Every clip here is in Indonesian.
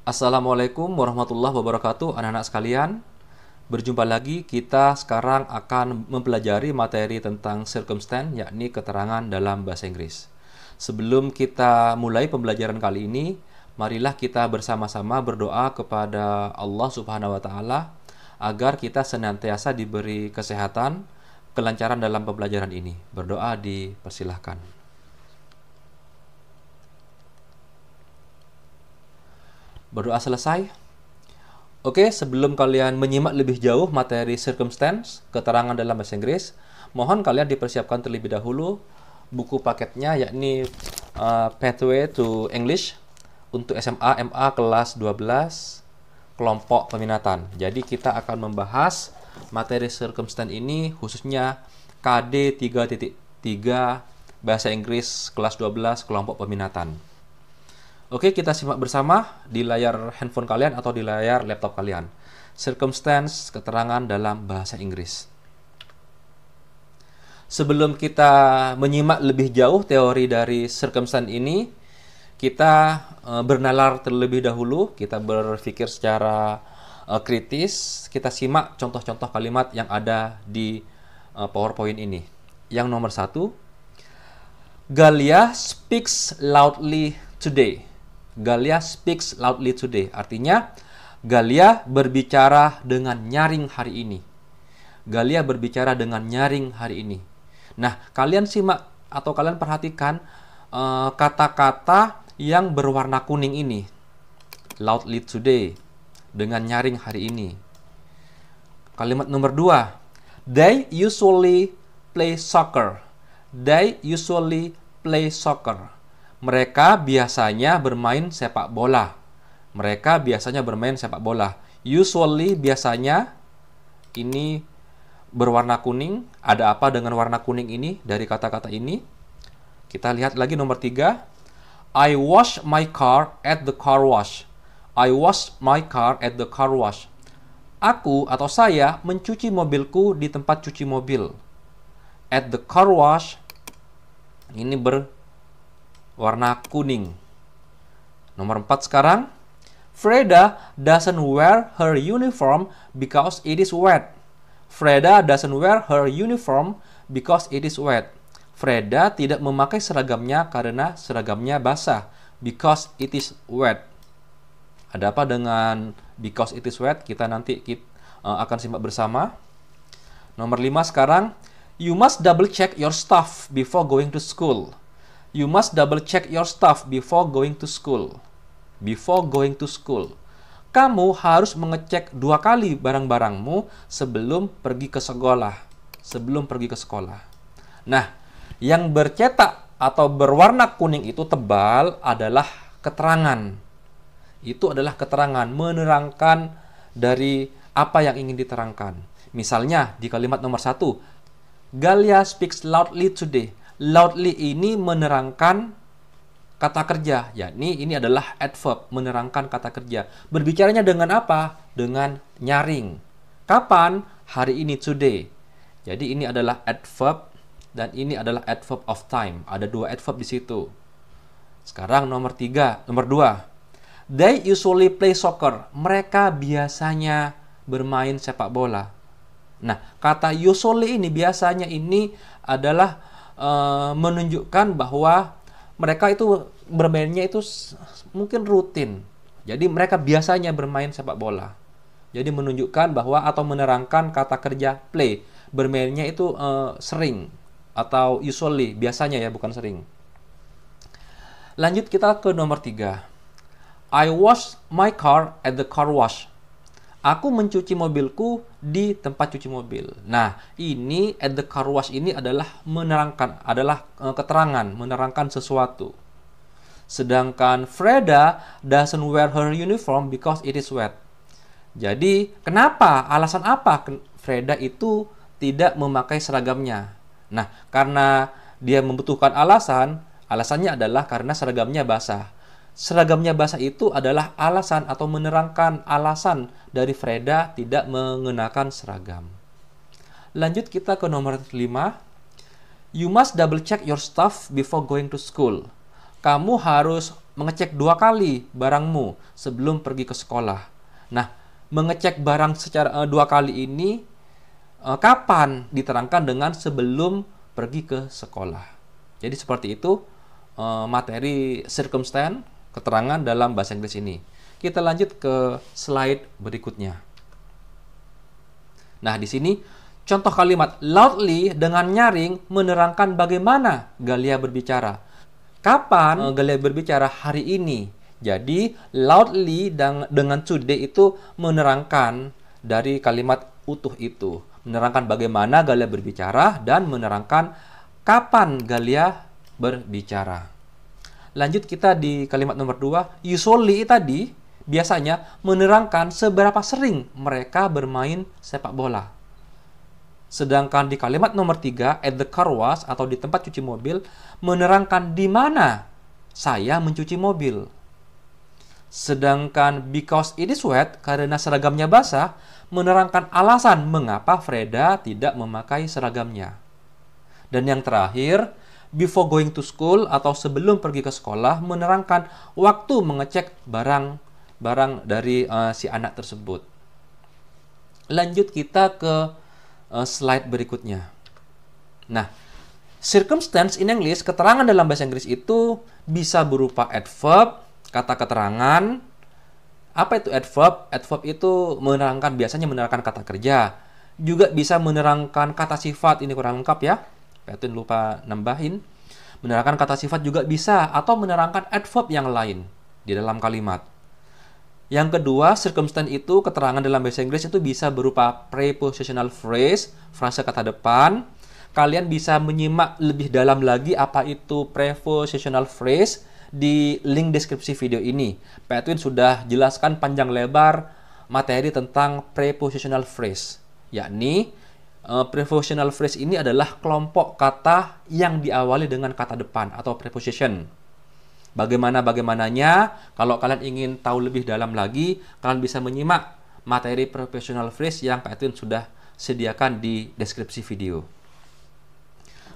Assalamualaikum warahmatullahi wabarakatuh, anak-anak sekalian. Berjumpa lagi, kita sekarang akan mempelajari materi tentang circumstance, yakni keterangan dalam bahasa Inggris. Sebelum kita mulai pembelajaran kali ini, marilah kita bersama-sama berdoa kepada Allah Subhanahu wa Ta'ala agar kita senantiasa diberi kesehatan, kelancaran dalam pembelajaran ini. Berdoa dipersilahkan. Berdoa selesai. Oke, sebelum kalian menyimak lebih jauh materi circumstance, keterangan dalam bahasa Inggris, mohon kalian dipersiapkan terlebih dahulu buku paketnya, yakni Pathway to English untuk SMA MA kelas 12 kelompok peminatan. Jadi kita akan membahas materi circumstance ini khususnya KD 3.3 bahasa Inggris kelas 12 kelompok peminatan. Oke, kita simak bersama di layar handphone kalian atau di layar laptop kalian. Circumstance, keterangan dalam bahasa Inggris. Sebelum kita menyimak lebih jauh teori dari circumstance ini, kita bernalar terlebih dahulu, kita berpikir secara kritis, kita simak contoh-contoh kalimat yang ada di PowerPoint ini. Yang nomor 1, Galia speaks loudly today. Galia speaks loudly today. Artinya, Galia berbicara dengan nyaring hari ini. Galia berbicara dengan nyaring hari ini. Nah, kalian simak atau kalian perhatikan kata-kata yang berwarna kuning ini. Loudly today. Dengan nyaring hari ini. Kalimat nomor 2. They usually play soccer. They usually play soccer. Mereka biasanya bermain sepak bola. Mereka biasanya bermain sepak bola. Usually, biasanya, ini berwarna kuning. Ada apa dengan warna kuning ini dari kata-kata ini? Kita lihat lagi nomor 3. I wash my car at the car wash. I wash my car at the car wash. Aku atau saya mencuci mobilku di tempat cuci mobil. At the car wash, ini warna kuning. Nomor 4 sekarang. Freda doesn't wear her uniform because it is wet. Freda doesn't wear her uniform because it is wet. Freda tidak memakai seragamnya karena seragamnya basah. Because it is wet. Ada apa dengan because it is wet? Kita nanti akan simak bersama. Nomor 5 sekarang. You must double check your stuff before going to school. You must double check your stuff before going to school. Before going to school. Kamu harus mengecek 2 kali barang-barangmu sebelum pergi ke sekolah. Sebelum pergi ke sekolah. Nah, yang bercetak atau berwarna kuning itu tebal adalah keterangan. Itu adalah keterangan, menerangkan dari apa yang ingin diterangkan. Misalnya di kalimat nomor 1, Galia speaks loudly today. Loudly ini menerangkan kata kerja, yakni ini adalah adverb, menerangkan kata kerja. Berbicaranya dengan apa? Dengan nyaring. Kapan? Hari ini, today. Jadi ini adalah adverb dan ini adalah adverb of time. Ada 2 adverb di situ. Sekarang nomor 2. They usually play soccer. Mereka biasanya bermain sepak bola. Nah, kata usually ini biasanya ini adalah menunjukkan bahwa mereka itu bermainnya itu mungkin rutin. Jadi mereka biasanya bermain sepak bola. Jadi menunjukkan bahwa atau menerangkan kata kerja play. Bermainnya itu sering atau usually, biasanya ya, bukan sering. Lanjut kita ke nomor 3. I wash my car at the car wash. Aku mencuci mobilku di tempat cuci mobil. Nah, ini at the car wash ini adalah menerangkan, adalah keterangan, menerangkan sesuatu. Sedangkan Freda doesn't wear her uniform because it is wet. Jadi, kenapa? Alasan apa Freda itu tidak memakai seragamnya? Nah, karena dia membutuhkan alasannya adalah karena seragamnya basah. Seragamnya basah itu adalah alasan atau menerangkan alasan dari Freda tidak mengenakan seragam. Lanjut kita ke nomor 5. You must double check your stuff before going to school. Kamu harus mengecek 2 kali barangmu sebelum pergi ke sekolah. Nah, mengecek barang secara 2 kali ini kapan diterangkan dengan sebelum pergi ke sekolah. Jadi seperti itu materi circumstance, keterangan dalam bahasa Inggris ini. Kita lanjut ke slide berikutnya. Nah, di sini contoh kalimat loudly dengan nyaring menerangkan bagaimana Galia berbicara. Kapan Galia berbicara? Hari ini. Jadi, loudly dengan today itu menerangkan dari kalimat utuh itu. Menerangkan bagaimana Galia berbicara dan menerangkan kapan Galia berbicara. Lanjut kita di kalimat nomor 2. Usually tadi biasanya menerangkan seberapa sering mereka bermain sepak bola. Sedangkan di kalimat nomor 3, at the car wash atau di tempat cuci mobil, menerangkan di mana saya mencuci mobil. Sedangkan because it is wet, karena seragamnya basah, menerangkan alasan mengapa Freda tidak memakai seragamnya. Dan yang terakhir, before going to school atau sebelum pergi ke sekolah, menerangkan waktu mengecek barang dari si anak tersebut. Lanjut kita ke slide berikutnya. Nah, circumstance in English, keterangan dalam bahasa Inggris itu bisa berupa adverb, kata keterangan. Apa itu adverb? Adverb itu biasanya menerangkan kata kerja. Juga bisa menerangkan kata sifat, ini kurang lengkap ya. Patun lupa nambahin. Menerangkan kata sifat juga bisa, atau menerangkan adverb yang lain di dalam kalimat. Yang kedua, circumstance itu, keterangan dalam bahasa Inggris itu bisa berupa prepositional phrase, frase kata depan. Kalian bisa menyimak lebih dalam lagi apa itu prepositional phrase di link deskripsi video ini. Pak Edwin sudah jelaskan panjang lebar materi tentang prepositional phrase, yakni prepositional phrase ini adalah kelompok kata yang diawali dengan kata depan atau preposition. Bagaimananya, kalau kalian ingin tahu lebih dalam lagi, kalian bisa menyimak materi prepositional phrase yang Pak Edwin sudah sediakan di deskripsi video.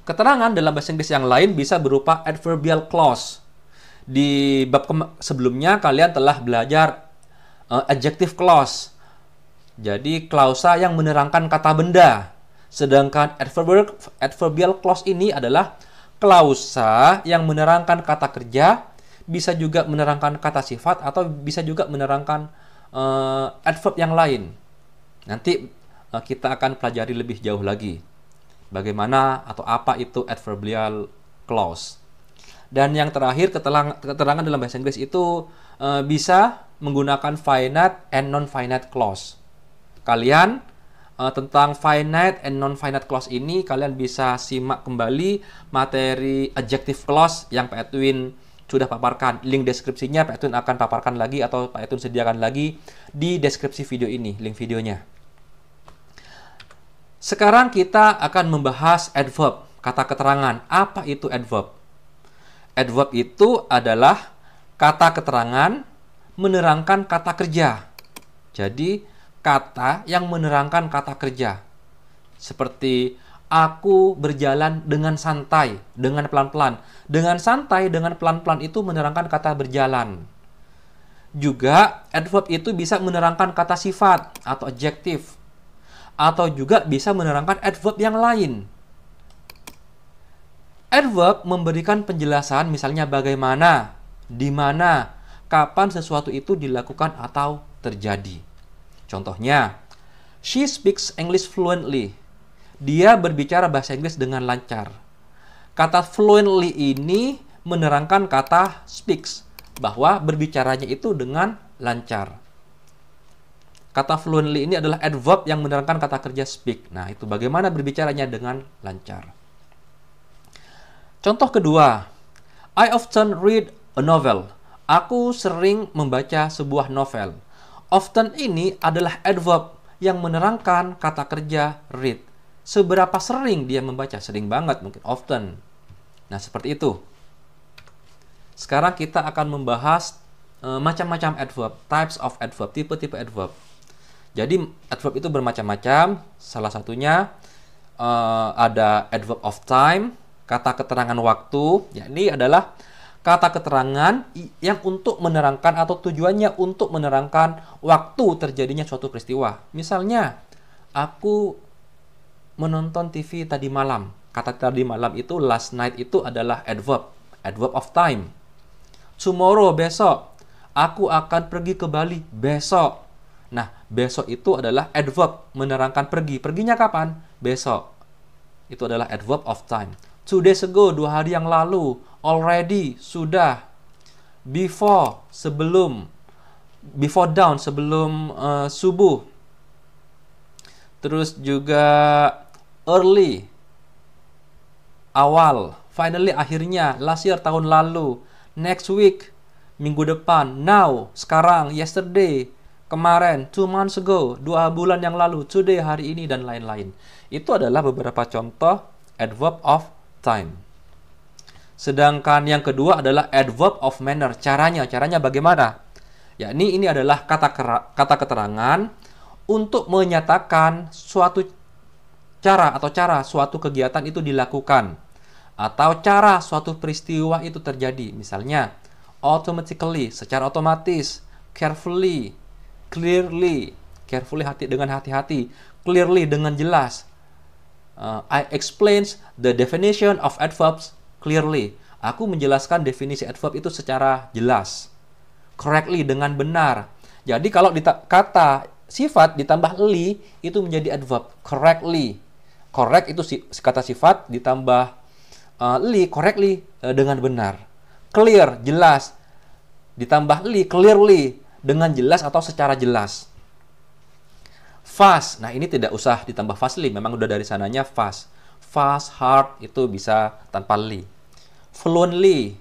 Keterangan dalam bahasa Inggris yang lain bisa berupa adverbial clause. Di bab sebelumnya kalian telah belajar adjective clause. Jadi klausa yang menerangkan kata benda. Sedangkan adverbial clause ini adalah klausa yang menerangkan kata kerja, bisa juga menerangkan kata sifat, atau bisa juga menerangkan adverb yang lain. Nanti kita akan pelajari lebih jauh lagi bagaimana atau apa itu adverbial clause. Dan yang terakhir, keterangan dalam bahasa Inggris itu bisa menggunakan finite and non-finite clause. Kalian tentang finite and non-finite clause ini, kalian bisa simak kembali materi adjective clause yang Pak Edwin sudah paparkan. Link deskripsinya Pak Edwin akan paparkan lagi, atau Pak Edwin sediakan lagi di deskripsi video ini, link videonya. Sekarang kita akan membahas adverb, kata keterangan. Apa itu adverb? Adverb itu adalah kata keterangan menerangkan kata kerja. Jadi, kata yang menerangkan kata kerja. Seperti, aku berjalan dengan santai, dengan pelan-pelan. Dengan santai, dengan pelan-pelan itu menerangkan kata berjalan. Juga, adverb itu bisa menerangkan kata sifat atau adjektif. Atau juga bisa menerangkan adverb yang lain. Adverb memberikan penjelasan, misalnya bagaimana, di mana, kapan sesuatu itu dilakukan atau terjadi. Contohnya, she speaks English fluently. Dia berbicara bahasa Inggris dengan lancar. Kata fluently ini menerangkan kata speaks, bahwa berbicaranya itu dengan lancar. Kata fluently ini adalah adverb yang menerangkan kata kerja speak. Nah, itu bagaimana berbicaranya dengan lancar. Contoh kedua, I often read a novel. Aku sering membaca sebuah novel. Often ini adalah adverb yang menerangkan kata kerja read. Seberapa sering dia membaca? Sering banget, mungkin often. Nah, seperti itu. Sekarang kita akan membahas macam-macam adverb, types of adverb, tipe-tipe adverb. Jadi, adverb itu bermacam-macam. Salah satunya ada adverb of time, kata keterangan waktu, yakni adalah kata keterangan yang untuk menerangkan atau tujuannya untuk menerangkan waktu terjadinya suatu peristiwa. Misalnya, aku menonton TV tadi malam. Kata tadi malam itu, last night itu adalah adverb of time. Tomorrow, besok. Aku akan pergi ke Bali besok. Nah, besok itu adalah adverb menerangkan pergi. Perginya kapan? Besok. Itu adalah adverb of time. 2 days ago, 2 hari yang lalu. Already, sudah. Before, sebelum. Before dawn, sebelum subuh. Terus juga early, awal. Finally, akhirnya. Last year, tahun lalu. Next week, minggu depan. Now, sekarang. Yesterday, kemarin. 2 months ago, 2 bulan yang lalu. Today, hari ini, dan lain-lain. Itu adalah beberapa contoh adverb of time. Sedangkan yang kedua adalah adverb of manner. Caranya bagaimana? Yakni ini adalah kata keterangan untuk menyatakan suatu cara suatu kegiatan itu dilakukan, atau cara suatu peristiwa itu terjadi. Misalnya, automatically, secara otomatis, carefully, clearly, carefully dengan hati-hati, clearly dengan jelas. I explains the definition of adverbs clearly. Aku menjelaskan definisi adverb itu secara jelas. Correctly, dengan benar. Jadi kalau kata sifat ditambah li, itu menjadi adverb. Correctly. Correct itu kata sifat ditambah li, correctly, dengan benar. Clear, jelas. Ditambah li, clearly, dengan jelas atau secara jelas. Fast. Nah, ini tidak usah ditambah fastly. Memang udah dari sananya fast. Fast, hard, itu bisa tanpa li. Fluently,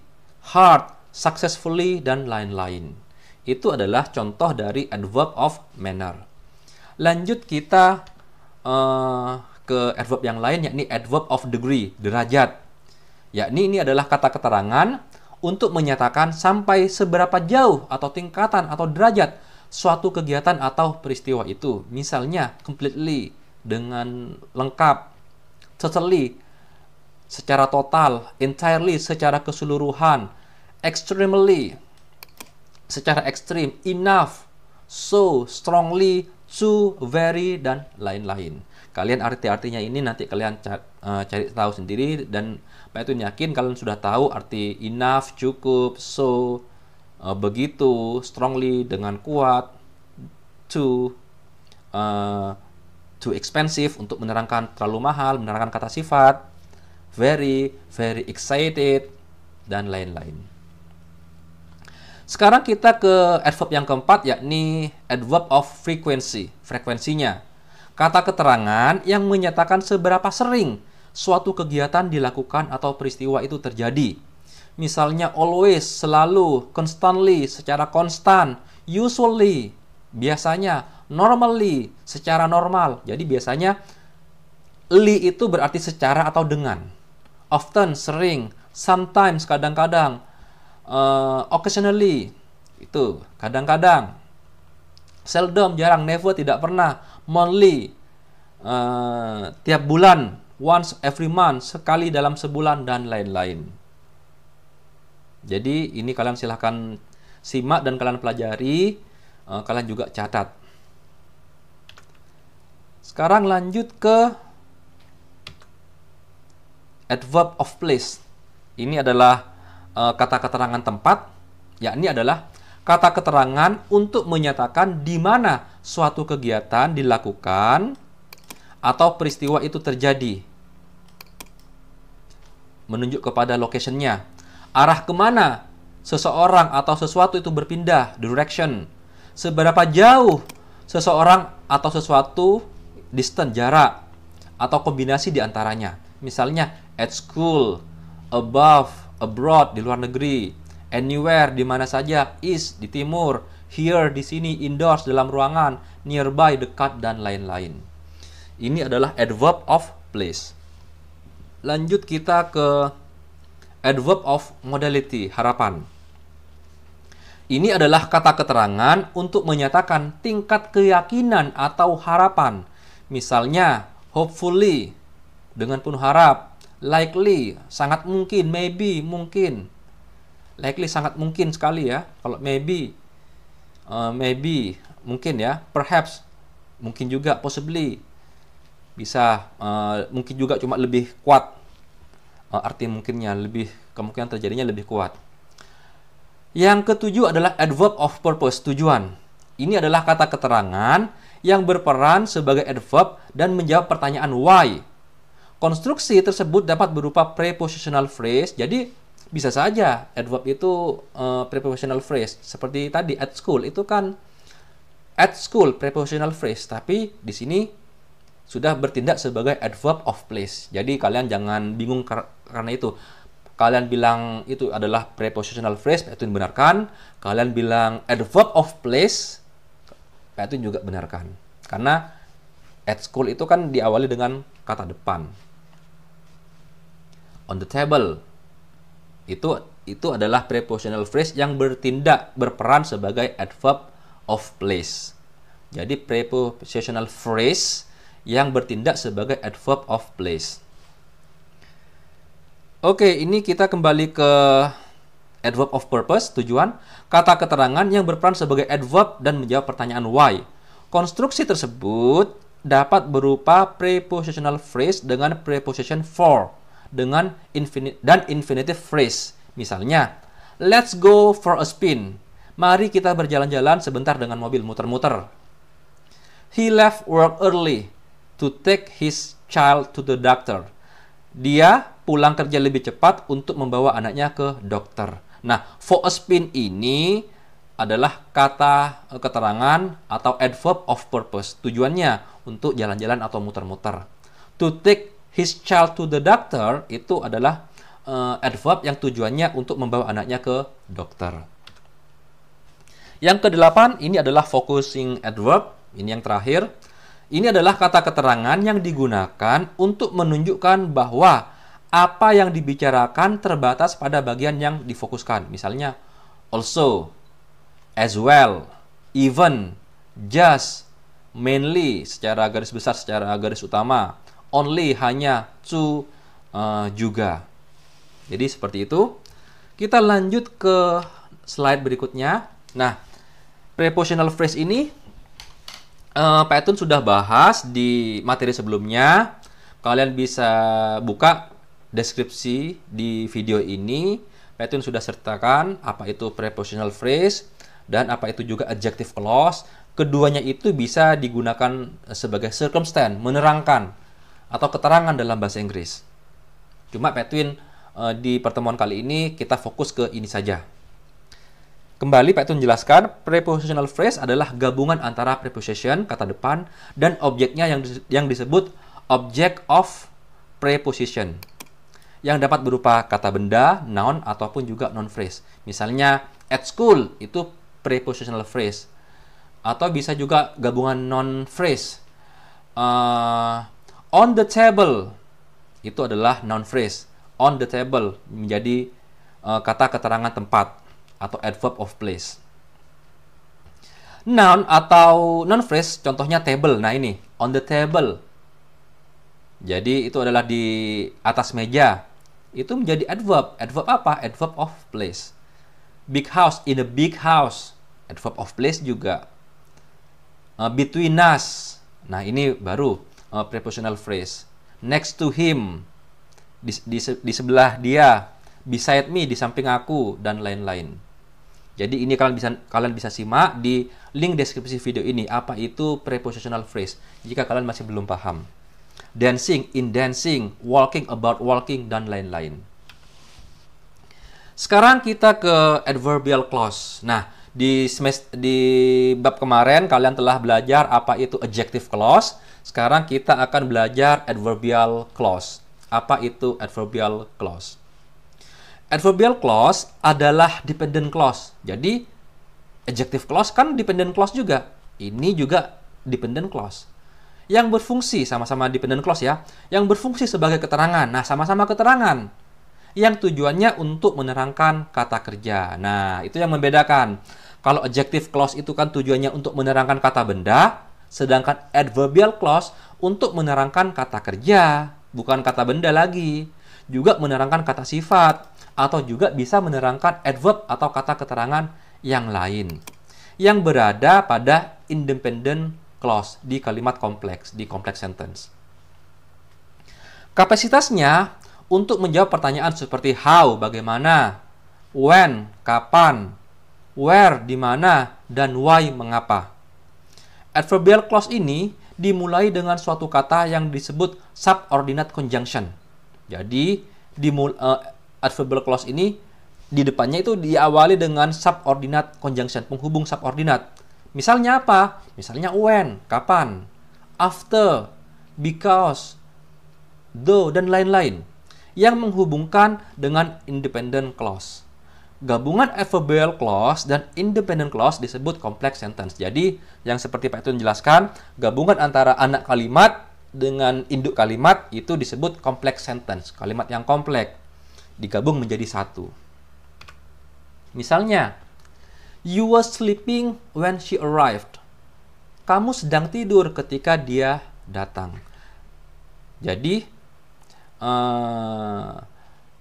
hard, successfully, dan lain-lain. Itu adalah contoh dari adverb of manner. Lanjut kita ke adverb yang lain, yakni adverb of degree, derajat. Yakni ini adalah kata keterangan untuk menyatakan sampai seberapa jauh atau tingkatan atau derajat suatu kegiatan atau peristiwa itu. Misalnya, completely, dengan lengkap. Totally, secara total. Entirely, secara keseluruhan. Extremely, secara ekstrim. Enough, so, strongly, to, very, dan lain-lain. Kalian arti-artinya ini nanti kalian cari tahu sendiri, dan Pak itu yakin kalian sudah tahu arti enough, cukup, so, begitu, strongly, dengan kuat, too expensive, untuk menerangkan terlalu mahal, menerangkan kata sifat, very, very excited, dan lain-lain. Sekarang kita ke adverb yang keempat, yakni adverb of frequency, frekuensinya. Kata keterangan yang menyatakan seberapa sering suatu kegiatan dilakukan atau peristiwa itu terjadi. Misalnya always, selalu, constantly, secara konstan, usually, biasanya, normally, secara normal. Jadi biasanya li itu berarti secara atau dengan. Often, sering. Sometimes, kadang-kadang. Occasionally, itu kadang-kadang. Seldom, jarang. Never, tidak pernah. Monthly, tiap bulan. Once every month, sekali dalam sebulan, dan lain-lain. Jadi ini kalian silahkan simak dan kalian pelajari. Kalian juga catat. Sekarang lanjut ke adverb of place. Ini adalah kata keterangan tempat, yakni adalah kata keterangan untuk menyatakan di mana suatu kegiatan dilakukan atau peristiwa itu terjadi. Menunjuk kepada location-nya. Arah kemana seseorang atau sesuatu itu berpindah, direction. Seberapa jauh seseorang atau sesuatu, distance, jarak, atau kombinasi di antaranya. Misalnya, at school, above, abroad, di luar negeri, anywhere, di mana saja, east, di timur, here, di sini, indoors, dalam ruangan, nearby, dekat, dan lain-lain. Ini adalah adverb of place. Lanjut kita ke adverb of modality, harapan. Ini adalah kata keterangan untuk menyatakan tingkat keyakinan atau harapan. Misalnya, hopefully, dengan penuh harap. Likely, sangat mungkin. Maybe, mungkin. Likely sangat mungkin sekali ya. Kalau maybe, maybe mungkin ya. Perhaps mungkin juga, possibly bisa, mungkin juga cuma lebih kuat, arti mungkinnya lebih, kemungkinan terjadinya lebih kuat. Yang ketujuh adalah adverb of purpose, tujuan. Ini adalah kata keterangan yang berperan sebagai adverb dan menjawab pertanyaan why. Konstruksi tersebut dapat berupa prepositional phrase. Jadi bisa saja adverb itu prepositional phrase. Seperti tadi at school itu kan at school prepositional phrase, tapi di sini sudah bertindak sebagai adverb of place. Jadi kalian jangan bingung karena itu. Kalian bilang itu adalah prepositional phrase, Pak Edwin benarkan. Kalian bilang adverb of place, Pak Edwin juga benarkan. Karena at school itu kan diawali dengan kata depan. On the table itu adalah prepositional phrase yang berperan sebagai adverb of place. Jadi prepositional phrase yang bertindak sebagai adverb of place. Oke, ini kita kembali ke adverb of purpose, tujuan. Kata keterangan yang berperan sebagai adverb dan menjawab pertanyaan why. Konstruksi tersebut dapat berupa prepositional phrase dengan preposition for dan infinitive phrase. Misalnya, let's go for a spin. Mari kita berjalan-jalan sebentar dengan mobil muter-muter. He left work early to take his child to the doctor. Dia pulang kerja lebih cepat untuk membawa anaknya ke dokter. Nah, for a spin ini adalah kata keterangan atau adverb of purpose. Tujuannya untuk jalan-jalan atau muter-muter. To take his child to the doctor itu adalah adverb yang tujuannya untuk membawa anaknya ke dokter. Yang kedelapan, ini adalah focusing adverb. Ini yang terakhir. Ini adalah kata keterangan yang digunakan untuk menunjukkan bahwa apa yang dibicarakan terbatas pada bagian yang difokuskan. Misalnya, also, as well, even, just, mainly, secara garis besar, secara garis utama, only, hanya, to, juga. Jadi seperti itu. Kita lanjut ke slide berikutnya. Nah, prepositional phrase ini Pak Edwin sudah bahas di materi sebelumnya. Kalian bisa buka deskripsi di video ini. Pak Edwin sudah sertakan apa itu prepositional phrase dan apa itu juga adjective clause. Keduanya itu bisa digunakan sebagai circumstance, menerangkan atau keterangan dalam bahasa Inggris. Cuma Pak Edwin di pertemuan kali ini kita fokus ke ini saja. Kembali Pak Edwin jelaskan, prepositional phrase adalah gabungan antara preposition, kata depan, dan objeknya yang disebut object of preposition, yang dapat berupa kata benda, noun, ataupun juga noun phrase. Misalnya, at school itu prepositional phrase, atau bisa juga gabungan noun phrase. On the table itu adalah noun phrase. On the table menjadi kata keterangan tempat atau adverb of place. Noun atau noun phrase contohnya table. Nah ini, on the table. Jadi itu adalah di atas meja. Itu menjadi adverb. Adverb apa? Adverb of place. Big house, in a big house. Adverb of place juga. Between us. Nah ini baru prepositional phrase. Next to him. Di sebelah dia. Beside me, di samping aku, dan lain-lain. Jadi ini kalian bisa simak di link deskripsi video ini apa itu prepositional phrase jika kalian masih belum paham. Dancing, in dancing, walking, about walking, dan lain-lain. Sekarang kita ke adverbial clause. Nah, di bab kemarin kalian telah belajar apa itu adjective clause. Sekarang kita akan belajar adverbial clause. Apa itu adverbial clause? Adverbial clause adalah dependent clause. Jadi, adjective clause kan dependent clause juga. Ini juga dependent clause. Yang berfungsi, sama-sama dependent clause ya. Yang berfungsi sebagai keterangan. Nah, sama-sama keterangan. Yang tujuannya untuk menerangkan kata kerja. Nah, itu yang membedakan. Kalau adjective clause itu kan tujuannya untuk menerangkan kata benda. Sedangkan adverbial clause untuk menerangkan kata kerja. Bukan kata benda lagi. juga menerangkan kata sifat, atau juga bisa menerangkan adverb atau kata keterangan yang lain yang berada pada independent clause di kalimat kompleks, di complex sentence. Kapasitasnya untuk menjawab pertanyaan seperti how, bagaimana, when, kapan, where, di mana, dan why, mengapa. Adverbial clause ini dimulai dengan suatu kata yang disebut subordinate conjunction. Jadi, adverbial clause ini di depannya itu diawali dengan subordinate conjunction, penghubung subordinat. Misalnya apa? Misalnya when, kapan, after, because, though, dan lain-lain yang menghubungkan dengan independent clause. Gabungan adverbial clause dan independent clause disebut complex sentence. Jadi, yang seperti Pak Etun jelaskan, gabungan antara anak kalimat dengan induk kalimat itu disebut complex sentence. Kalimat yang kompleks digabung menjadi satu. Misalnya, you were sleeping when she arrived. Kamu sedang tidur ketika dia datang. Jadi,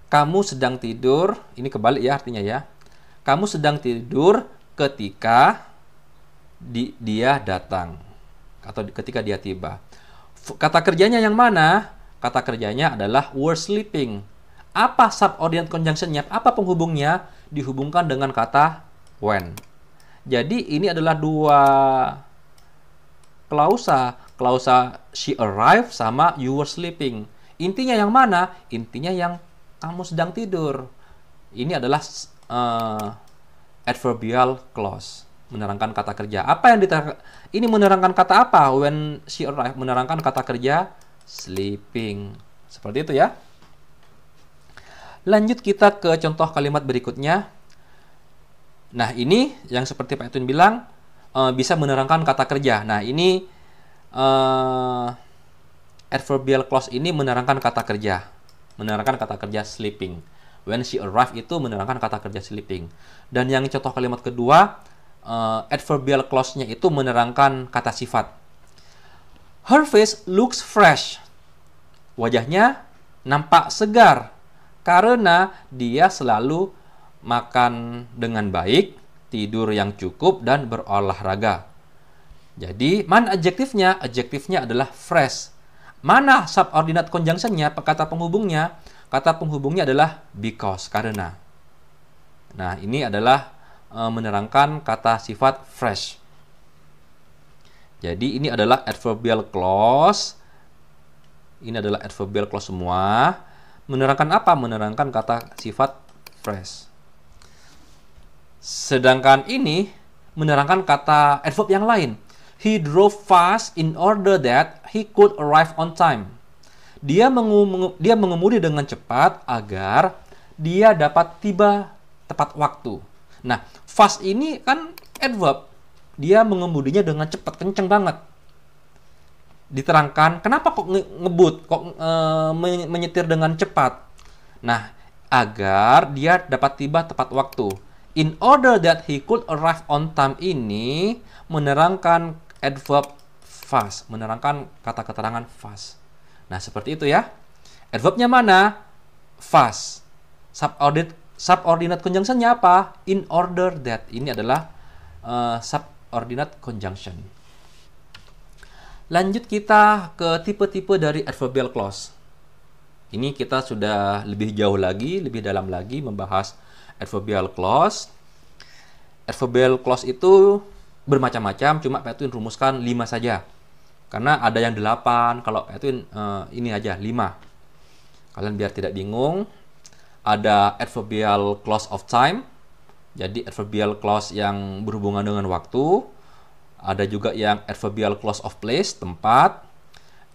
kamu sedang tidur, ini kebalik ya artinya ya. Kamu sedang tidur ketika dia datang atau ketika dia tiba. Kata kerjanya yang mana? Kata kerjanya adalah were sleeping. Apa subordinate conjunction-nya? Apa penghubungnya? Dihubungkan dengan kata when. Jadi ini adalah dua klausa she arrived sama you were sleeping. Intinya yang mana? Intinya yang kamu sedang tidur. Ini adalah adverbial clause, menerangkan kata kerja. Apa yang ini menerangkan kata apa? When she arrived, menerangkan kata kerja sleeping. Seperti itu ya. Lanjut kita ke contoh kalimat berikutnya. Nah, ini yang seperti Pak Etun bilang bisa menerangkan kata kerja. Nah, ini adverbial clause ini menerangkan kata kerja. Menerangkan kata kerja sleeping. When she arrived itu menerangkan kata kerja sleeping. Dan yang contoh kalimat kedua, adverbial clause-nya itu menerangkan kata sifat. Her face looks fresh. Wajahnya nampak segar. Karena dia selalu makan dengan baik, tidur yang cukup, dan berolahraga. Jadi, mana adjektifnya? Adjektifnya adalah fresh. Mana subordinate conjunction-nya, kata penghubungnya? Kata penghubungnya adalah because, karena. Nah, ini adalah menerangkan kata sifat fresh. Jadi, ini adalah adverbial clause. Ini adalah adverbial clause semua. Menerangkan apa? Menerangkan kata sifat fresh. Sedangkan ini menerangkan kata adverb yang lain. He drove fast in order that he could arrive on time. Dia mengemudi dengan cepat agar dia dapat tiba tepat waktu. Nah, fast ini kan adverb. Dia mengemudinya dengan cepat, kenceng banget. Diterangkan, kenapa kok ngebut, kok menyetir dengan cepat? Nah, agar dia dapat tiba tepat waktu. In order that he could arrive on time ini menerangkan adverb fast, menerangkan kata keterangan fast. Nah, seperti itu ya. Adverbnya mana? Fast. Subordinate conjunction-nya apa? In order that. Ini adalah subordinate conjunction. Lanjut kita ke tipe-tipe dari adverbial clause. Ini kita sudah lebih jauh lagi, lebih dalam lagi membahas adverbial clause. Adverbial clause itu bermacam-macam, cuma Pak Etun rumuskan 5 saja. Karena ada yang 8, kalau Pak Etun ini aja 5. Kalian biar tidak bingung. Ada adverbial clause of time. Jadi adverbial clause yang berhubungan dengan waktu. Ada juga yang adverbial clause of place, tempat.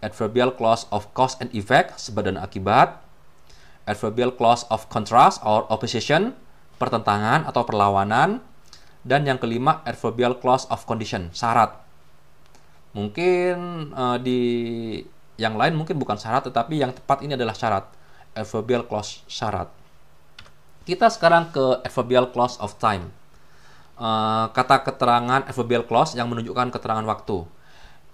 Adverbial clause of cause and effect, sebab dan akibat. Adverbial clause of contrast or opposition, pertentangan atau perlawanan. Dan yang kelima, adverbial clause of condition, syarat. Mungkin di yang lain mungkin bukan syarat, tetapi yang tepat ini adalah syarat. Adverbial clause syarat. Kita sekarang ke adverbial clause of time. Kata keterangan adverbial clause yang menunjukkan keterangan waktu.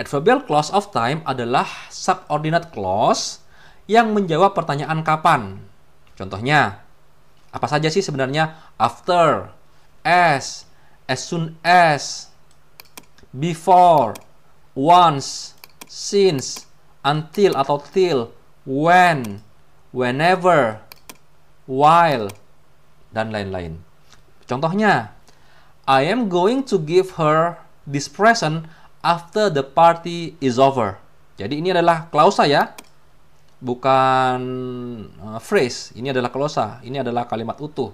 Adverbial clause of time adalah subordinate clause yang menjawab pertanyaan kapan. Contohnya, apa saja sih sebenarnya? After, as soon as, before, once, since, until atau till, when, whenever, while, dan lain-lain. Contohnya, I am going to give her this present after the party is over. Jadi ini adalah klausa ya, bukan phrase. Ini adalah klausa, ini adalah kalimat utuh.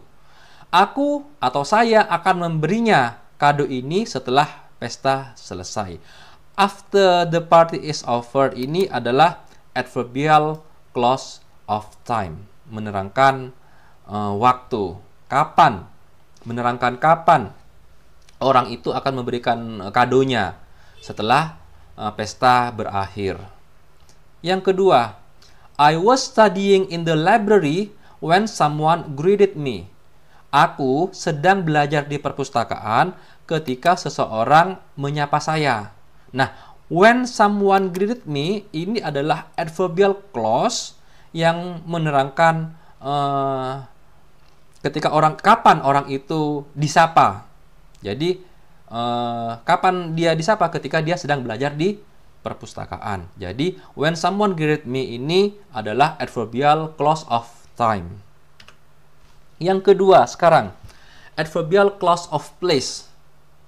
Aku atau saya akan memberinya kado ini setelah pesta selesai. After the party is over ini adalah adverbial clause of time, menerangkan waktu, kapan, menerangkan kapan orang itu akan memberikan kadonya setelah pesta berakhir. Yang kedua, I was studying in the library when someone greeted me. Aku sedang belajar di perpustakaan ketika seseorang menyapa saya. Nah, when someone greeted me ini adalah adverbial clause yang menerangkan kapan orang itu disapa. Jadi kapan dia disapa? Ketika dia sedang belajar di perpustakaan. Jadi when someone greet me ini adalah adverbial clause of time. Yang kedua sekarang, adverbial clause of place.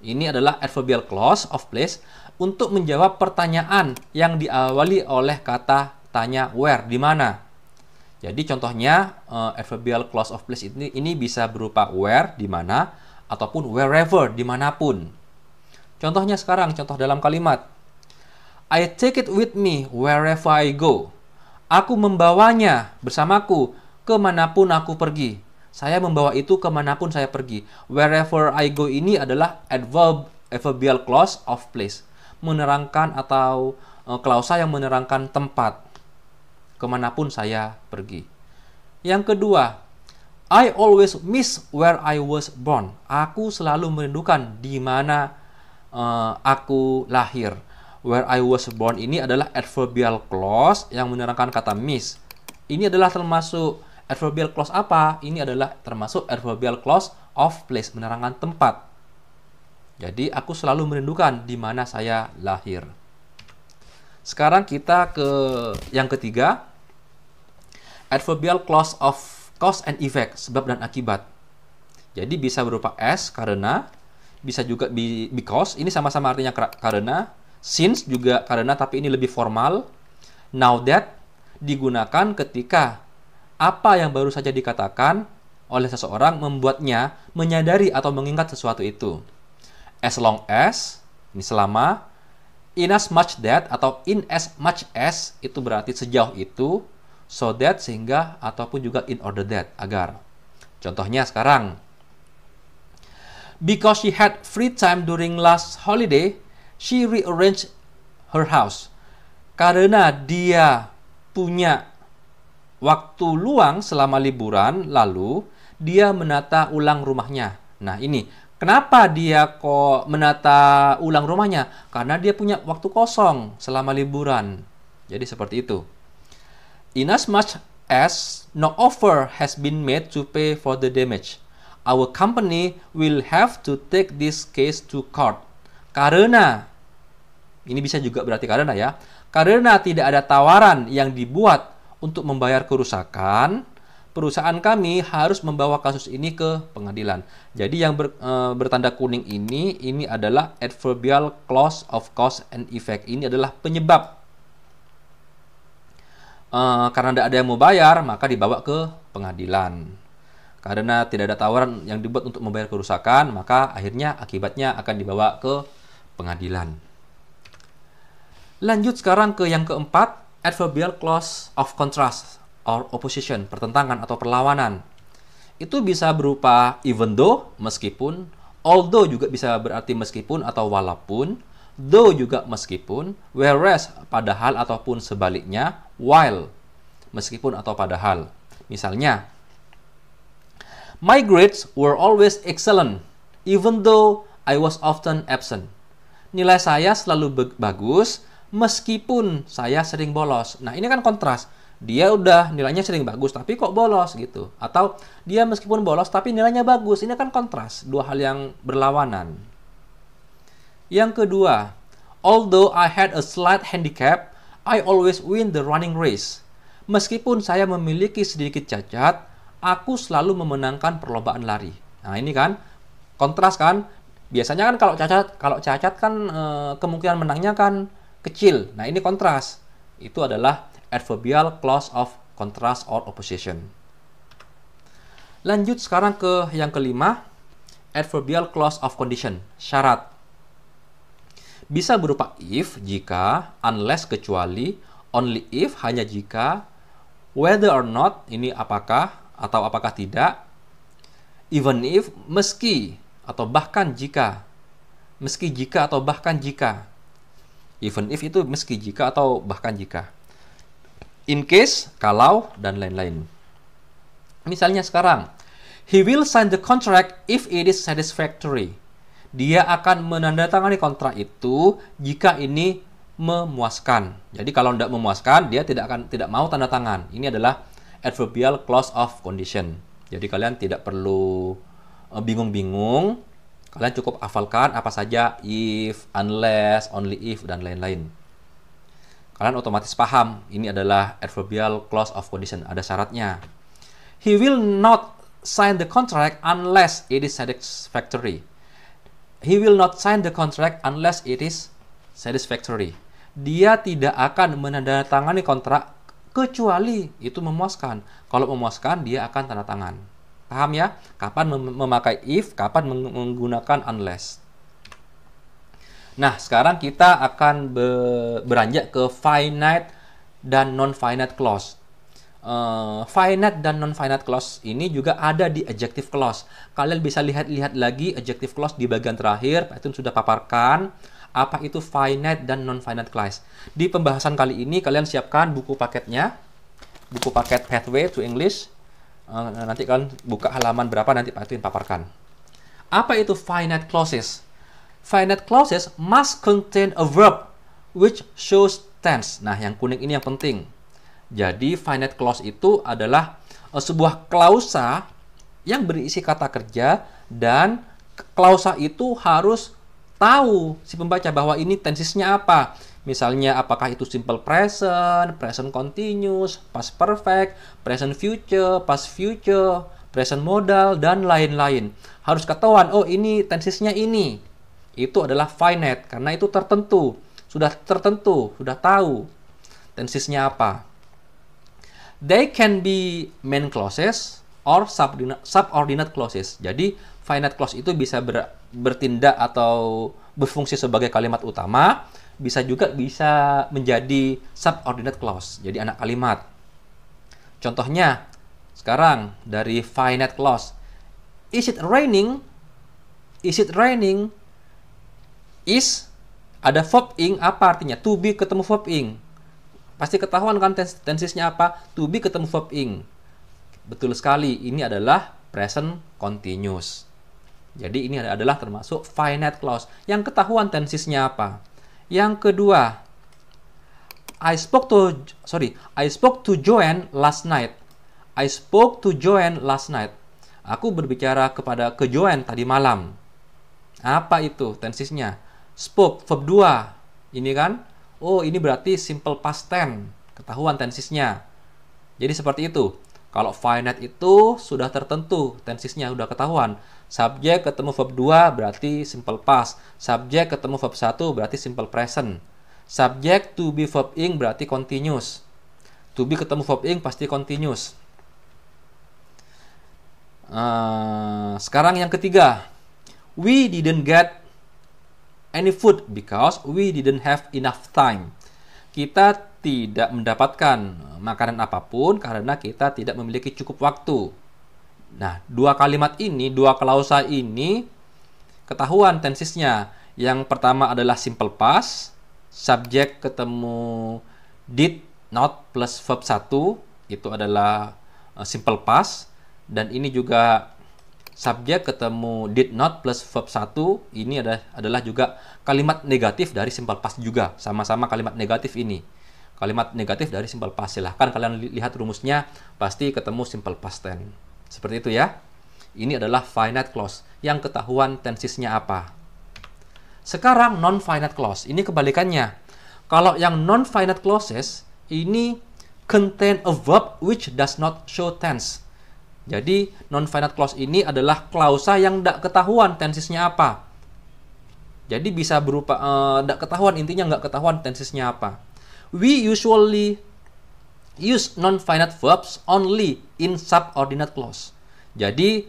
Ini adalah adverbial clause of place untuk menjawab pertanyaan yang diawali oleh kata tanya where, di mana. Jadi contohnya adverbial clause of place ini bisa berupa where, di mana, ataupun wherever, dimanapun. Contohnya sekarang, contoh dalam kalimat. I take it with me wherever I go. Aku membawanya bersamaku kemanapun aku pergi. Saya membawa itu kemanapun saya pergi. Wherever I go ini adalah adverbial clause of place. Menerangkan atau klausa yang menerangkan tempat. Kemanapun saya pergi. Yang kedua, I always miss where I was born. Aku selalu merindukan di mana aku lahir. Where I was born ini adalah adverbial clause yang menerangkan kata miss. Ini adalah termasuk adverbial clause apa? Ini adalah termasuk adverbial clause of place, menerangkan tempat. Jadi aku selalu merindukan di mana saya lahir. Sekarang kita ke yang ketiga, adverbial clause of cause and effect, sebab dan akibat. Jadi bisa berupa as, karena, bisa juga because, ini sama-sama artinya karena, since juga karena tapi ini lebih formal. Now that digunakan ketika apa yang baru saja dikatakan oleh seseorang membuatnya menyadari atau mengingat sesuatu itu. As long as, ini selama, in as much that atau in as much as itu berarti sejauh itu, so that sehingga, ataupun juga in order that, agar. Contohnya sekarang, because she had free time during last holiday, she rearranged her house. Karena dia punya waktu luang selama liburan, lalu dia menata ulang rumahnya. Nah ini, kenapa dia kok menata ulang rumahnya? Karena dia punya waktu kosong selama liburan. Jadi seperti itu. In as much as no offer has been made to pay for the damage, our company will have to take this case to court. Karena, ini bisa juga berarti karena ya, karena tidak ada tawaran yang dibuat untuk membayar kerusakan, perusahaan kami harus membawa kasus ini ke pengadilan. Jadi yang bertanda kuning ini adalah adverbial clause of cause and effect. Ini adalah penyebab. Karena tidak ada yang mau bayar, maka dibawa ke pengadilan. Karena tidak ada tawaran yang dibuat untuk membayar kerusakan, maka akhirnya akibatnya akan dibawa ke pengadilan. Lanjut sekarang ke yang keempat, adverbial clause of contrast or opposition, pertentangan atau perlawanan. Itu bisa berupa even though, meskipun, although juga bisa berarti meskipun atau walaupun, though juga meskipun, whereas padahal ataupun sebaliknya, while meskipun atau padahal. Misalnya, my grades were always excellent, even though I was often absent. Nilai saya selalu bagus, meskipun saya sering bolos. Nah, ini kan kontras. Dia udah nilainya sering bagus, tapi kok bolos gitu. Atau dia meskipun bolos, tapi nilainya bagus. Ini kan kontras, dua hal yang berlawanan. Yang kedua, although I had a slight handicap, I always win the running race. Meskipun saya memiliki sedikit cacat, aku selalu memenangkan perlombaan lari. Nah, ini kan kontras kan. Biasanya kan kalau cacat kan kemungkinan menangnya kan kecil. Nah, ini kontras. Itu adalah adverbial clause of contrast or opposition. Lanjut sekarang ke yang kelima, adverbial clause of condition, syarat. Bisa berupa if, jika, unless, kecuali, only if, hanya jika, whether or not, ini apakah atau apakah tidak, even if, meski atau bahkan jika, meski jika atau bahkan jika, even if itu meski jika atau bahkan jika, in case, kalau, dan lain-lain. Misalnya sekarang, he will sign the contract if it is satisfactory. Dia akan menandatangani kontrak itu jika ini memuaskan. Jadi kalau tidak memuaskan, dia tidak mau tanda tangan. Ini adalah adverbial clause of condition. Jadi kalian tidak perlu bingung-bingung. Kalian cukup hafalkan apa saja if, unless, only if, dan lain-lain. Kalian otomatis paham. Ini adalah adverbial clause of condition. Ada syaratnya. He will not sign the contract unless it is satisfactory. He will not sign the contract unless it is satisfactory. Dia tidak akan menandatangani kontrak kecuali itu memuaskan. Kalau memuaskan, dia akan tanda tangan. Paham ya? Kapan memakai if, kapan menggunakan unless. Nah, sekarang kita akan beranjak ke finite dan non-finite clause. Finite dan non-finite clause ini juga ada di adjective clause. Kalian bisa lihat lagi adjective clause di bagian terakhir. Pak Itun sudah paparkan apa itu finite dan non-finite clause. Di pembahasan kali ini kalian siapkan buku paketnya, buku paket Pathway to English. Nanti kalian buka halaman berapa, nanti Pak Itun paparkan. Apa itu finite clauses? Finite clauses must contain a verb which shows tense. Nah, yang kuning ini yang penting. Jadi, finite clause itu adalah sebuah klausa yang berisi kata kerja dan klausa itu harus tahu si pembaca bahwa ini tensesnya apa. Misalnya, apakah itu simple present, present continuous, past perfect, present future, past future, present modal, dan lain-lain. Harus ketahuan, oh ini tensesnya ini. Itu adalah finite, karena itu tertentu. Sudah tahu tensesnya apa. They can be main clauses or subordinate clauses. Jadi, finite clause itu bisa bertindak atau berfungsi sebagai kalimat utama, bisa menjadi subordinate clause, jadi anak kalimat. Contohnya, sekarang dari finite clause. Is it raining? Is it raining? Is, ada verb ing, apa artinya? To be ketemu verb ing. Pasti ketahuan kan tensesnya apa? To be ketemu verb ing. Betul sekali, ini adalah present continuous. Jadi ini adalah termasuk finite clause. Yang ketahuan tensesnya apa? Yang kedua, I spoke to Joanne last night. I spoke to Joanne last night. Aku berbicara ke Joanne tadi malam. Apa itu tensesnya? Spoke, verb 2. Ini kan? Oh, ini berarti simple past tense. Ketahuan tensesnya. Jadi seperti itu. Kalau finite itu sudah tertentu, tensesnya sudah ketahuan. Subjek ketemu verb 2 berarti simple past. Subjek ketemu verb 1 berarti simple present. Subjek to be verb ing berarti continuous. To be ketemu verb ing pasti continuous. Sekarang yang ketiga. We didn't get any food because we didn't have enough time. Kita tidak mendapatkan makanan apapun karena kita tidak memiliki cukup waktu. Nah, dua klausa ini ketahuan tensesnya. Yang pertama adalah simple past, subjek ketemu did not plus verb 1, itu adalah simple past, dan ini juga subjek ketemu did not plus verb 1, ini adalah juga kalimat negatif dari simple past juga, sama-sama kalimat negatif ini. Kalimat negatif dari simple past. Silahkan kalian lihat rumusnya, pasti ketemu simple past tense. Seperti itu ya. Ini adalah finite clause. Yang ketahuan tensesnya apa. Sekarang non-finite clause. Ini kebalikannya. Kalau yang non-finite clauses, ini contain a verb which does not show tense. Jadi, non-finite clause ini adalah klausa yang tidak ketahuan tensesnya apa. Jadi, bisa berupa tidak ketahuan, intinya nggak ketahuan tensesnya apa. We usually use non-finite verbs only in subordinate clause. Jadi,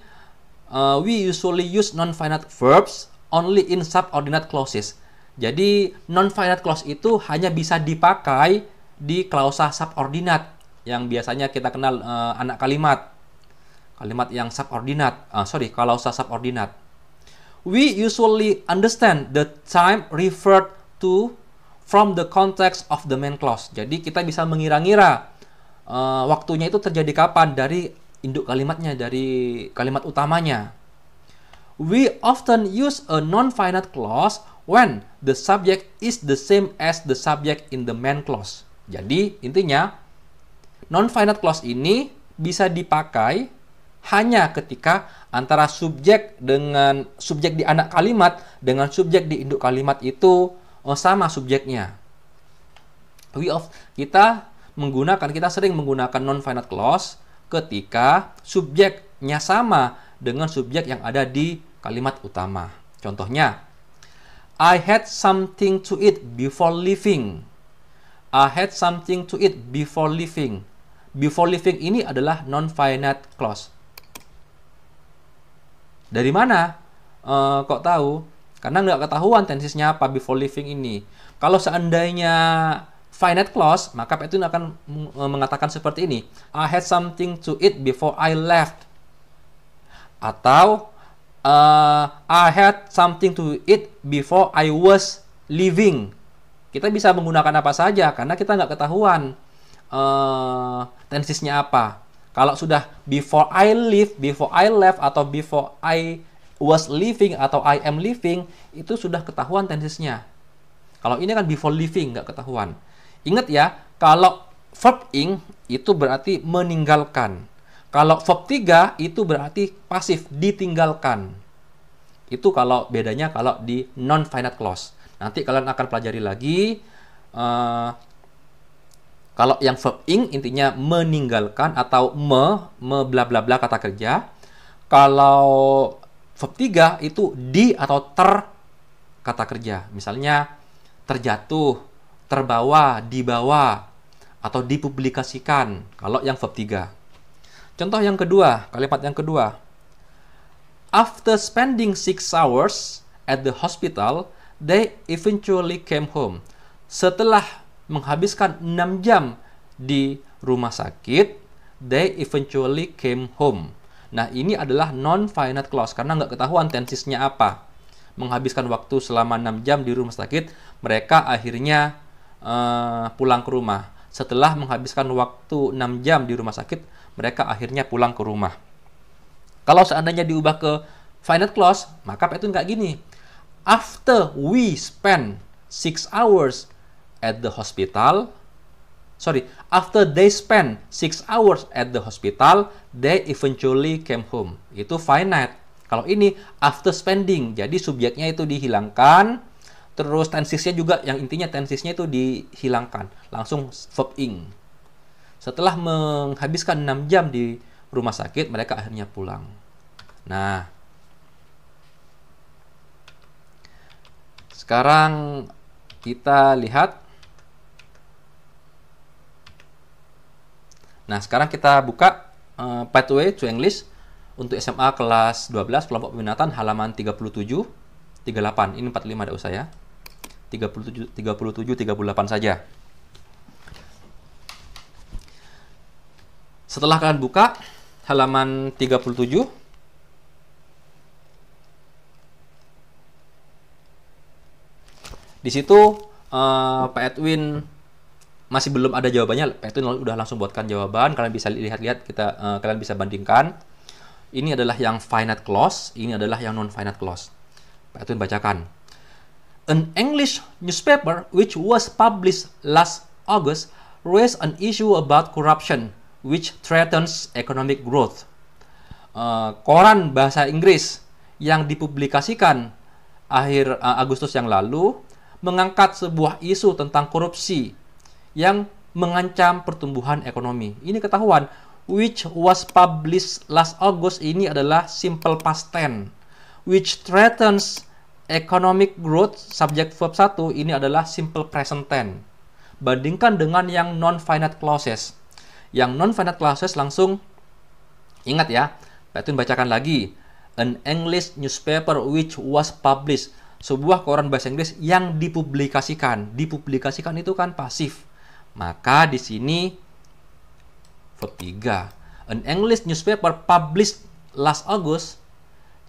we usually use non-finite verbs only in subordinate clauses. Jadi, non-finite clause itu hanya bisa dipakai di klausa subordinat yang biasanya kita kenal anak kalimat. Kalimat yang subordinat. Klausa subordinat. We usually understand the time referred to from the context of the main clause. Jadi kita bisa mengira-ngira waktunya itu terjadi kapan dari induk kalimatnya, dari kalimat utamanya. We often use a non-finite clause when the subject is the same as the subject in the main clause. Jadi intinya non-finite clause ini bisa dipakai hanya ketika antara subjek di anak kalimat dengan subjek di induk kalimat itu sama subjeknya. Kita sering menggunakan non-finite clause ketika subjeknya sama dengan subjek yang ada di kalimat utama. Contohnya, I had something to eat before leaving. I had something to eat before leaving. Before leaving ini adalah non-finite clause. Dari mana kok tahu? Karena nggak ketahuan tensesnya apa before leaving ini. Kalau seandainya finite clause, maka Pak Edwin akan mengatakan seperti ini. I had something to eat before I left. Atau I had something to eat before I was leaving. Kita bisa menggunakan apa saja karena kita nggak ketahuan tensesnya apa. Kalau sudah before I leave, before I left, atau before I was leaving atau I am leaving, itu sudah ketahuan tensesnya. Kalau ini kan before leaving, nggak ketahuan. Ingat ya, kalau verb ing itu berarti meninggalkan. Kalau verb 3 itu berarti pasif, ditinggalkan. Itu kalau bedanya kalau di non-finite clause. Nanti kalian akan pelajari lagi. Kalau yang verb ing intinya meninggalkan atau bla bla bla kata kerja. Kalau verb 3 itu di atau ter kata kerja. Misalnya terjatuh, terbawa, dibawa, atau dipublikasikan. Kalau yang verb 3. Contoh yang kedua, kalimat yang kedua. After spending 6 hours at the hospital, they eventually came home. Setelah menghabiskan 6 jam di rumah sakit, they eventually came home. Nah, ini adalah non-finite clause karena nggak ketahuan tensesnya apa. Menghabiskan waktu selama 6 jam di rumah sakit, mereka akhirnya pulang ke rumah. Setelah menghabiskan waktu 6 jam di rumah sakit, mereka akhirnya pulang ke rumah. Kalau seandainya diubah ke finite clause, maka itu nggak gini. After we spend 6 hours at the hospital, after they spend 6 hours at the hospital, they eventually came home. Itu finite. Kalau ini after spending, jadi subjeknya itu dihilangkan, terus tensesnya juga, yang intinya tensesnya itu dihilangkan. Langsung verb ing. Setelah menghabiskan 6 jam di rumah sakit, mereka akhirnya pulang. Nah, sekarang kita lihat. Nah, sekarang kita buka Pathway to English untuk SMA kelas 12, kelompok peminatan, halaman 37, 38. Ini 45 tidak usah ya. 37, 38 saja. Setelah kalian buka halaman 37, di situ Pak Edwin masih belum ada jawabannya. Pak Edwin udah langsung buatkan jawaban. Kalian bisa lihat-lihat, kalian bisa bandingkan. Ini adalah yang finite clause, ini adalah yang non-finite clause. Pak Edwin bacakan. An English newspaper which was published last August raised an issue about corruption which threatens economic growth. Koran bahasa Inggris yang dipublikasikan akhir Agustus yang lalu mengangkat sebuah isu tentang korupsi yang mengancam pertumbuhan ekonomi. Ini ketahuan, which was published last August ini adalah simple past tense. Which threatens economic growth, subject verb 1 ini adalah simple present tense. Bandingkan dengan yang non-finite clauses. Yang non-finite clauses langsung ingat ya, Pak Tun bacakan lagi. An English newspaper which was published. Sebuah koran bahasa Inggris yang dipublikasikan. Dipublikasikan itu kan pasif. Maka di sini verb 3. An English newspaper published last August.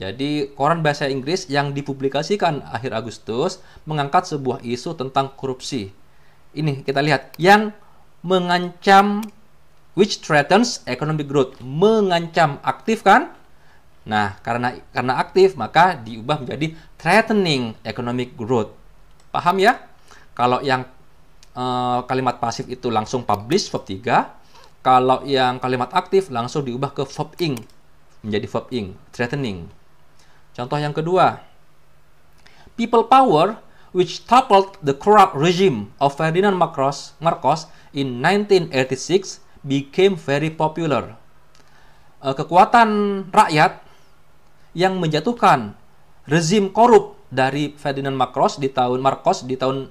Jadi koran bahasa Inggris yang dipublikasikan akhir Agustus mengangkat sebuah isu tentang korupsi. Ini kita lihat yang mengancam, which threatens economic growth, mengancam, aktif kan? Nah, karena aktif maka diubah menjadi threatening economic growth. Paham ya? Kalau yang kalimat pasif itu langsung publish verb 3, kalau yang kalimat aktif langsung diubah ke verb ing menjadi verb ing, threatening. Contoh yang kedua, people power which toppled the corrupt regime of Ferdinand Marcos in 1986 became very popular. Kekuatan rakyat yang menjatuhkan rezim korup dari Ferdinand Marcos di tahun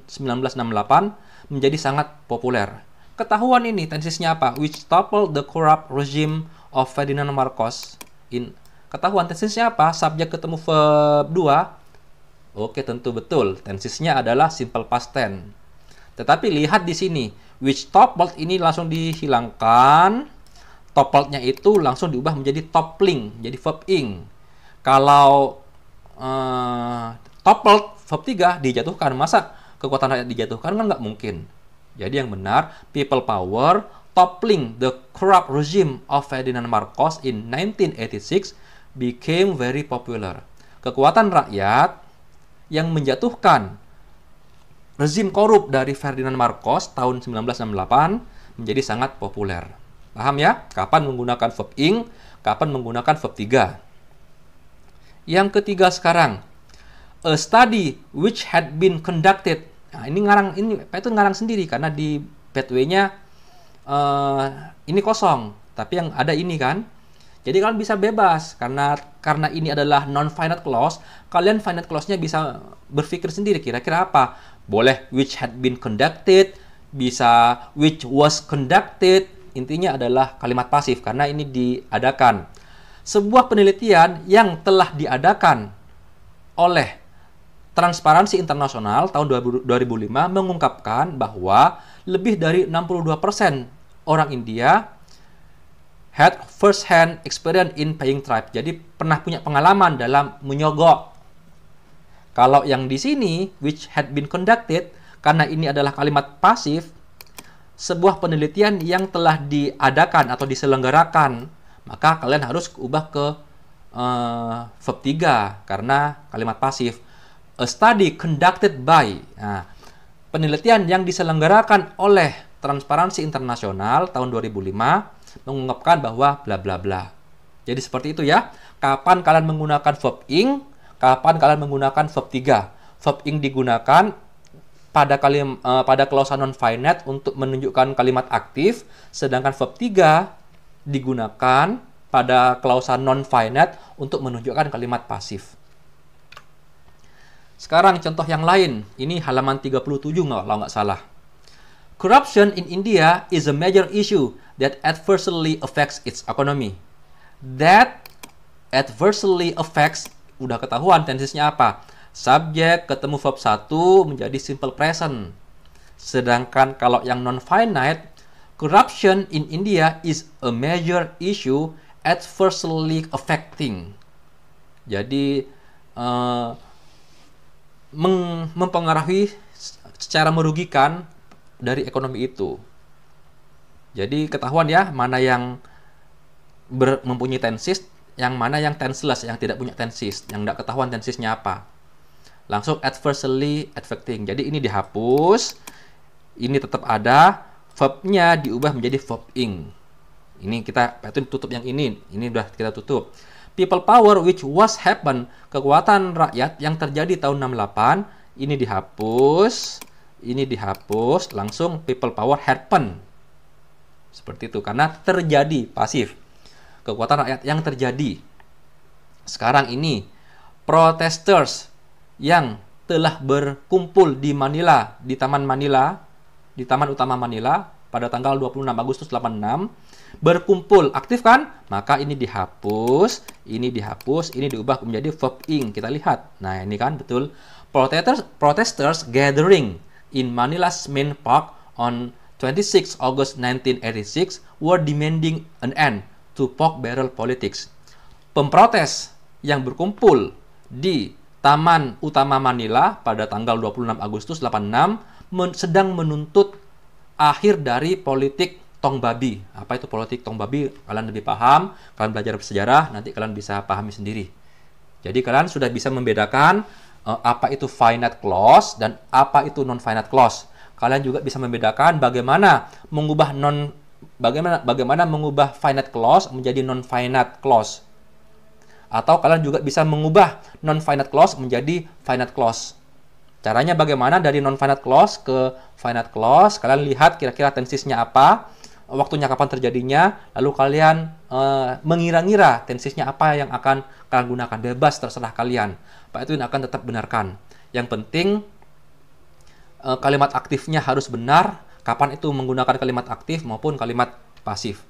1968 menjadi sangat populer. Ketahuan ini tensisnya apa? Which toppled the corrupt regime of Ferdinand Marcos in. Ketahuan tensisnya apa? Subjek ketemu verb 2. Oke, tentu betul. Tensisnya adalah simple past tense. Tetapi lihat di sini, which toppled ini langsung dihilangkan. Toppled-nya itu langsung diubah menjadi toppling, jadi verb ing. Kalau toppled verb 3 dijatuhkan, masa kekuatan rakyat dijatuhkan kan nggak mungkin. Jadi yang benar, people power toppling the corrupt regime of Ferdinand Marcos in 1986 became very popular. Kekuatan rakyat yang menjatuhkan rezim korup dari Ferdinand Marcos tahun 1968 menjadi sangat populer. Paham ya? Kapan menggunakan verb ing, kapan menggunakan verb 3. Yang ketiga sekarang, a study which had been conducted. Nah, ini Pak itu ngarang sendiri karena di pathway-nya ini kosong, tapi yang ada ini kan. Jadi kalian bisa bebas karena ini adalah non-finite clause, kalian finite clause-nya bisa berpikir sendiri kira-kira apa. Boleh which had been conducted, bisa which was conducted. Intinya adalah kalimat pasif karena ini diadakan. Sebuah penelitian yang telah diadakan oleh Transparansi Internasional tahun 2005 mengungkapkan bahwa lebih dari 62% orang India had first-hand experience in paying tribute. Jadi pernah punya pengalaman dalam menyogok. Kalau yang di sini, which had been conducted, karena ini adalah kalimat pasif, sebuah penelitian yang telah diadakan atau diselenggarakan, maka kalian harus ubah ke verb 3 karena kalimat pasif. A study conducted by. Nah, penelitian yang diselenggarakan oleh Transparansi Internasional tahun 2005 mengungkapkan bahwa bla bla bla. Jadi seperti itu ya. Kapan kalian menggunakan verb ing, kapan kalian menggunakan verb 3. Verb ing digunakan pada klausa non-finite untuk menunjukkan kalimat aktif, sedangkan verb 3 digunakan pada klausa non-finite untuk menunjukkan kalimat pasif. Sekarang contoh yang lain. Ini halaman 37 kalau nggak salah. Corruption in India is a major issue that adversely affects its economy. That adversely affects, udah ketahuan tensisnya apa? Subjek ketemu verb 1 menjadi simple present. Sedangkan kalau yang non-finite, corruption in India is a major issue adversely affecting. Jadi mempengaruhi secara merugikan dari ekonomi itu. Jadi ketahuan ya mana yang mempunyai tensis, yang mana yang tenseless, yang tidak punya tensis, yang tidak ketahuan tensisnya apa. Langsung adversely affecting. Jadi ini dihapus. ini tetap ada, verbnya diubah menjadi verb ing. Ini kita itu tutup yang ini udah kita tutup. People power which was happen, kekuatan rakyat yang terjadi tahun 68, ini dihapus, langsung people power happen. Seperti itu, karena terjadi, pasif. Kekuatan rakyat yang terjadi. Sekarang ini, protesters yang telah berkumpul di Manila, di Taman Utama Manila, pada tanggal 26 Agustus 86, berkumpul, aktif kan? Maka ini dihapus, ini diubah menjadi verb ing. Kita lihat. Nah, ini kan betul. Protesters gathering in Manila's main park on 26 August 1986 were demanding an end to pork barrel politics. Pemprotes yang berkumpul di Taman Utama Manila pada tanggal 26 Agustus 86 sedang menuntut akhir dari politik tong babi. Apa itu politik tong babi? Kalian lebih paham, kalian belajar sejarah, nanti kalian bisa pahami sendiri. Jadi kalian sudah bisa membedakan apa itu finite clause dan apa itu non-finite clause. Kalian juga bisa membedakan bagaimana mengubah finite clause menjadi non-finite clause. Atau kalian juga bisa mengubah non-finite clause menjadi finite clause. Caranya bagaimana dari non-finite clause ke finite clause? Kalian lihat kira-kira tensisnya apa, waktunya kapan terjadinya, lalu kalian mengira-ngira tensisnya apa yang akan kalian gunakan. Bebas, terserah kalian. Pak Edwin akan tetap benarkan. Yang penting kalimat aktifnya harus benar, kapan itu menggunakan kalimat aktif maupun kalimat pasif.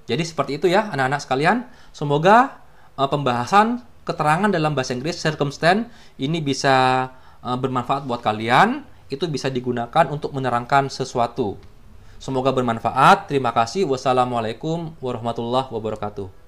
Jadi seperti itu ya anak-anak sekalian. Semoga pembahasan keterangan dalam bahasa Inggris circumstance ini bisa bermanfaat buat kalian. Itu bisa digunakan untuk menerangkan sesuatu. Semoga bermanfaat. Terima kasih. Wassalamualaikum warahmatullahi wabarakatuh.